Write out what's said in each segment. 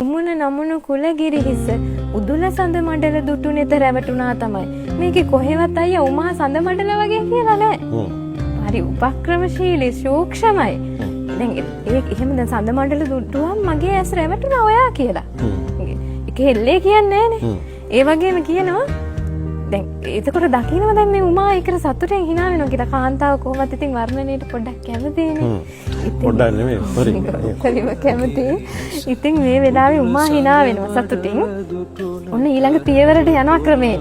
උමුණ නමුණු කුලගිරි හිස උදුල සඳ මඩල දුටු නෙත රැවටුණා තමයි. මේකේ කොහෙවත් අයියා උමා සඳ මඩල වගේ කියලා නෑ. හරි උපක්‍රමශීලී සූක්ෂමයි. දැන් ඒක එහෙම දැන් සඳ මඩල දුටුවම මගේ ඇස් රැවටුණා ඔයා කියලා. ඒක හෙල්ලේ කියන්නේ නෑනේ. ඒ වගේම කියනවා දැන් එතකොට දකින්නවා දැන් මේ උමා ඒකට සතුටෙන් hina වෙනවා කියලා. කාන්තාව කොහොමද ඉතින් වර්ණනයට පොඩ්ඩක් කැමතිනේ. පොඩ්ඩක් නෙමෙයි සෝරි. හරිම කැමතියි. ඉතින් මේ වෙලාවේ උමා hina වෙනවා සතුටින්. ඔන්න ඊළඟ පියවරට යනවා ක්‍රමේ.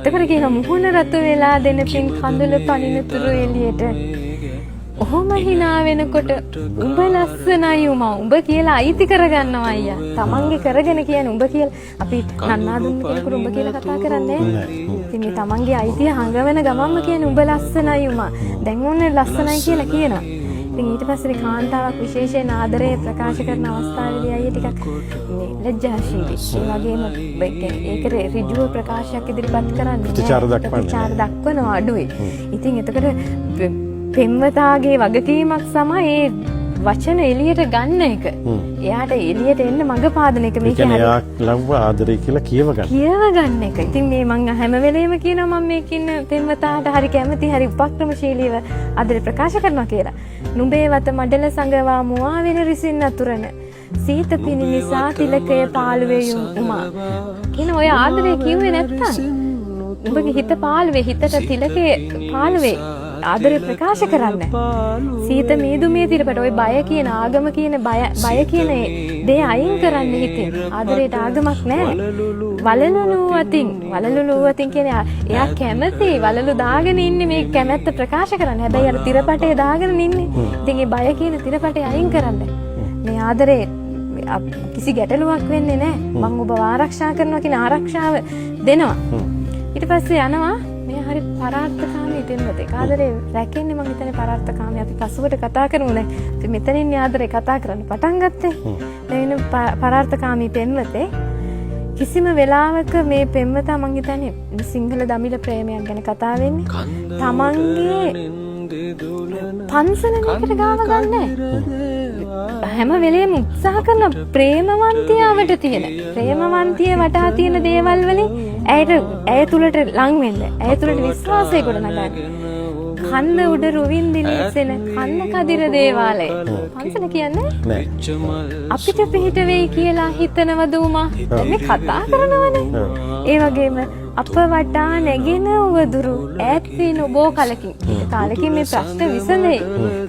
එතකොට කියනවා මුහුණ රතු වෙලා දෙන පින් කඳුළු පනින තුරු එළියට. ඔහොම hina වෙනකොට උඹ ලස්සනයි උමා. උඹ කියලා අයිති කරගන්නවා අයියා. තමන්ගේ කරගෙන කියන්නේ උඹ කියලා. අපි නන්නාදුන්න කෙනෙකුට උඹ කියලා කතා කරන්නේ නැහැ. ඉතින් මේ තමන්ගේ අයිතිය හංගවන ගමන්ම කියන්නේ උඹ ලස්සනයි උමා. දැන් ඕනේ ලස්සනයි කියලා කියනවා. ඉතින් ඊට පස්සේ කාන්තාවක් විශේෂයෙන් ආදරය ප්‍රකාශ කරන අවස්ථාවේදී අයියා ටිකක් මේ ලැජ්ජාශීලී. ඒ වගේම ඒකට ඍජුව ප්‍රකාශයක් ඉදිරිපත් කරන්නේ ප්‍රතිචාර දක්වනවා අඩුයි. ඉතින් එතකොට පෙම්වතාගේ වගකීමක් සමා ඒ වචන එළියට ගන්න එක. එයාට එළියට එන්න මඟ පාදන එක. මේක කියන්නේ එයා ලව්ව ආදරේ කියලා කියව ගන්න එක. ඉතින් මේ මං හැම වෙලේම කියනවා මම මේකින් පෙම්වතාට හරි කැමති හරි උපක්‍රමශීලීව ආදරේ ප්‍රකාශ කරනවා කියලා. නුඹේ වත මඩල සංගවා මුවා වෙන රිසින් අතුරන සීත පිණි නිසා තිලකය පාළුවේ උමා. කියන ඔය ආදරේ කිව්වේ නැත්තම් උඹගේ හිත පාළුවේ හිතට තිලකේ පාළුවේ. ආදරේ ප්‍රකාශ කරන්න. සීත මීදුමේ තිරපට ඔය බය කියන ආගම කියන බය කියන දේ අයින් කරන්න හිතෙන්. ආදරේට ආගමක් නැහැ. වලලු අතින් කියන්නේ එයා කැමති වලලු දාගෙන ඉන්නේ මේ කැමැත්ත ප්‍රකාශ කරන්න. හැබැයි අර තිරපටේ දාගෙන ඉන්නේ. ඉතින් ඒ බය කියන තිරපටේ අයින් කරන්න. මේ ආදරේ කිසි ගැටලුවක් වෙන්නේ නැහැ. මම ඔබ ආරක්ෂා කරනවා කියන ආරක්ෂාව දෙනවා. ඊට පස්සේ යනවා මේ හරි පරාර්ථකාමී පෙම්වතෙක්. ආදරේ රැකෙන්නේ මම හිතන්නේ පරාර්ථකාමී. අපි පසුවට කතා කරමු දැන්. අපි මෙතනින් ආදරේ කතා කරන්න පටන් ගත්තේ. දැන් පරාර්ථකාමී පෙම්වතේ කිසිම වෙලාවක මේ පෙම්වතා මම හිතන්නේ සිංහල දමිළ ප්‍රේමයක් ගැන කතා වෙන්නේ. තමන්ගේ පන්සලකට ගාව ගන්නෑ. හැම වෙලේම උත්සාහ කරන ප්‍රේමවන්තියාවට තියෙන ප්‍රේමවන්තිය වටා තියෙන දේවල් වලින් ඇය තුලට ලං වෙන්න. ඇය තුලට විශ්වාසය ගොඩනගන්න. කන්න උඩ රුවින්දින ඉසෙන කන්න කදිර දේවාලය. පන්සල කියන්නේ අපිට පිට වෙයි කියලා හිතනවද උමා? මේ කතා කරනවනේ. ඒ වගේම අප වටා නැගෙන උවදුරු ඈත් වී නොබෝ කලකින්. කාලෙකින් මේ ප්‍රශ්න විසඳෙයි.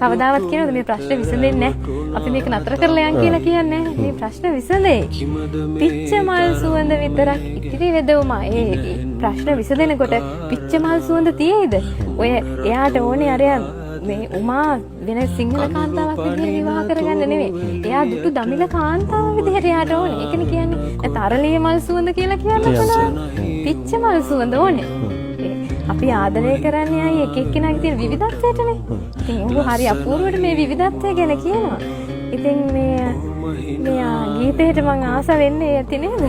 කවදාවත් කියනවද මේ ප්‍රශ්න විසඳෙන්නේ නැහැ. අපි මේක නතර කරලා යන් කියලා කියන්නේ නැහැ. මේ ප්‍රශ්න විසඳෙයි. පිච්ච මල් සුවඳ විතරක් ඉතිරි වෙදවුමා. ඒ ප්‍රශ්න විසඳෙනකොට පිච්ච මල් සුවඳ තියෙයිද? ඔය එයාට ඕනේ අරයා මේ උමා වෙන සිංහල කාන්තාවක් විදිහට විවාහ කරගන්න නෙවෙයි. එයා දුටු දමිළ කාන්තාව විදිහට එයාට ඕනේ. ඒකනේ කියන්නේ තරලිය මල් සුවඳ කියලා කියන්න පුළුවන්. පිච්ච මල් සුවඳ ඕනේ. අපි ආදරය කරන්නේ අය එක එක්කෙනාගේ තියෙන විවිධත්වයටනේ. ඉතින් උඹ හරි අපූර්වට මේ විවිධත්වය ගැන කියනවා. ඉතින් මේ ගීතේට මම ආස වෙන්නේ ඇති නේද?